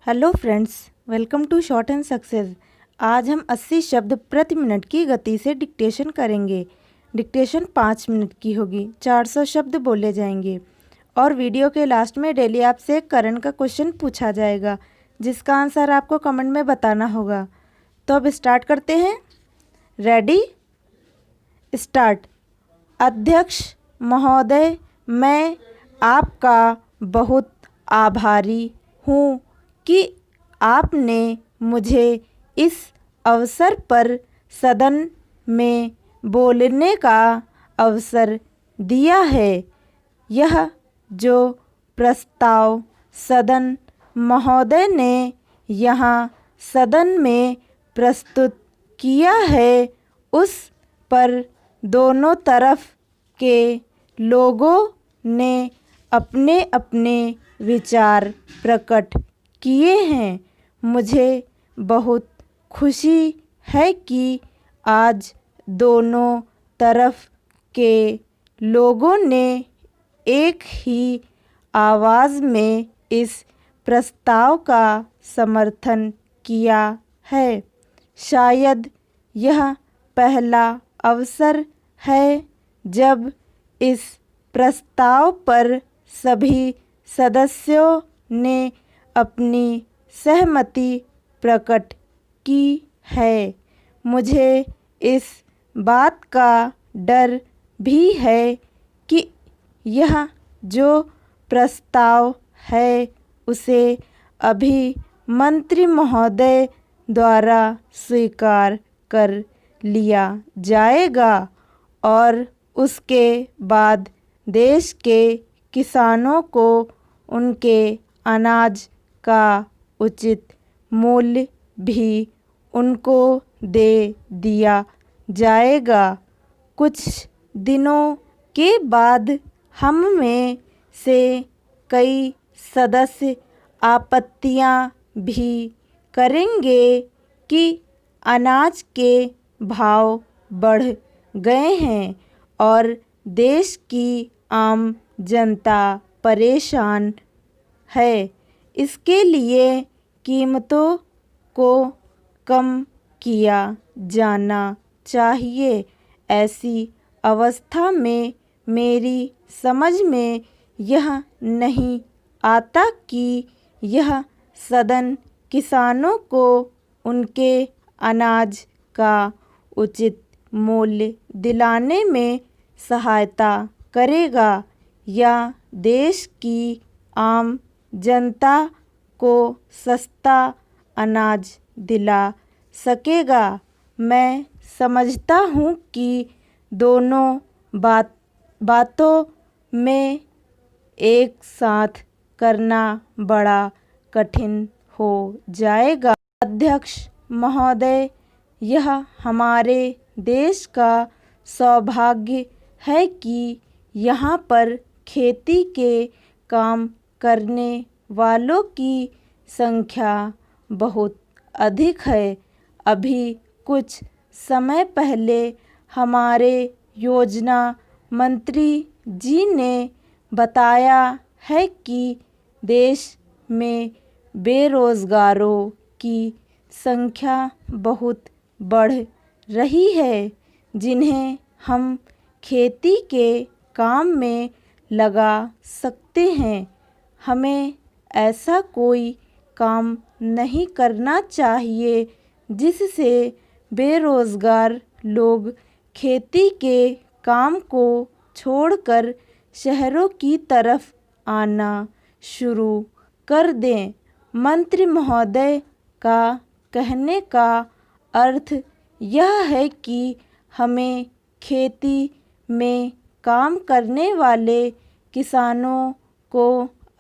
Hello friends, welcome to short and success. आज हम 80 शब्द प्रति मिनट की गति से डिक्टेशन करेंगे। डिक्टेशन 5 मिनट की होगी। 400 शब्द बोले जाएंगे और वीडियो के लास्ट में डेली आपसे एक करंट का क्वेश्चन पूछा जाएगा, जिसका आंसर आपको कमेंट में बताना होगा। तो अब स्टार्ट करते हैं। Ready, start. अध्यक्ष महोदय, मैं आपका बहुत आभारी हूँ कि आपने मुझे इस अवसर पर सदन में बोलने का अवसर दिया है। यह जो प्रस्ताव सदन महोदय ने यहाँ सदन में प्रस्तुत किया है, उस पर दोनों तरफ के लोगों ने अपने अपने विचार प्रकट किए हैं। मुझे बहुत खुशी है कि आज दोनों तरफ के लोगों ने एक ही आवाज़ में इस प्रस्ताव का समर्थन किया है। शायद यह पहला अवसर है जब इस प्रस्ताव पर सभी सदस्यों ने अपनी सहमति प्रकट की है। मुझे इस बात का डर भी है कि यह जो प्रस्ताव है उसे अभी मंत्री महोदय द्वारा स्वीकार कर लिया जाएगा और उसके बाद देश के किसानों को उनके अनाज का उचित मूल्य भी उनको दे दिया जाएगा। कुछ दिनों के बाद हम में से कई सदस्य आपत्तियां भी करेंगे कि अनाज के भाव बढ़ गए हैं और देश की आम जनता परेशान है। इसके लिए कीमतों को कम किया जाना चाहिए। ऐसी अवस्था में मेरी समझ में यह नहीं आता कि यह सदन किसानों को उनके अनाज का उचित मूल्य दिलाने में सहायता करेगा या देश की आम जनता को सस्ता अनाज दिला सकेगा। मैं समझता हूँ कि दोनों बातों में एक साथ करना बड़ा कठिन हो जाएगा। अध्यक्ष महोदय, यह हमारे देश का सौभाग्य है कि यहाँ पर खेती के काम करने वालों की संख्या बहुत अधिक है। अभी कुछ समय पहले हमारे योजना मंत्री जी ने बताया है कि देश में बेरोज़गारों की संख्या बहुत बढ़ रही है, जिन्हें हम खेती के काम में लगा सकते हैं। हमें ऐसा कोई काम नहीं करना चाहिए जिससे बेरोज़गार लोग खेती के काम को छोड़कर शहरों की तरफ आना शुरू कर दें। मंत्री महोदय का कहने का अर्थ यह है कि हमें खेती में काम करने वाले किसानों को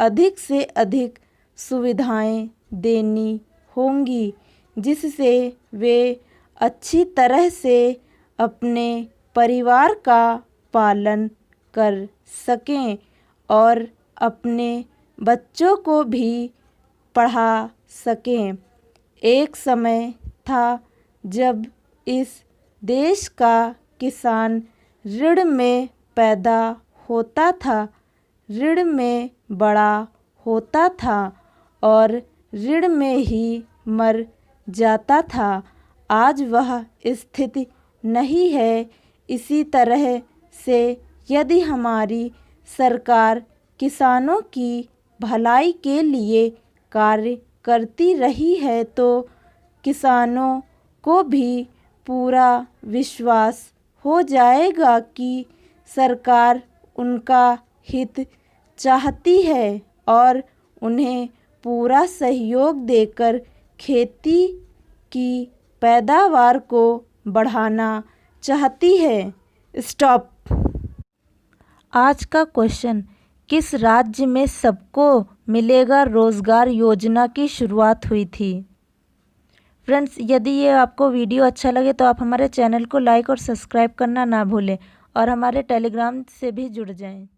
अधिक से अधिक सुविधाएं देनी होंगी, जिससे वे अच्छी तरह से अपने परिवार का पालन कर सकें और अपने बच्चों को भी पढ़ा सकें। एक समय था जब इस देश का किसान ऋण में पैदा होता था, ऋण में बड़ा होता था और ऋण में ही मर जाता था, आज वह स्थिति नहीं है। इसी तरह से यदि हमारी सरकार किसानों की भलाई के लिए कार्य करती रही है तो किसानों को भी पूरा विश्वास हो जाएगा कि सरकार उनका हित चाहती है और उन्हें पूरा सहयोग देकर खेती की पैदावार को बढ़ाना चाहती है। स्टॉप। आज का क्वेश्चन, किस राज्य में सबको मिलेगा रोजगार योजना की शुरुआत हुई थी? फ्रेंड्स, यदि ये आपको वीडियो अच्छा लगे तो आप हमारे चैनल को लाइक और सब्सक्राइब करना ना भूलें और हमारे टेलीग्राम से भी जुड़ जाएं।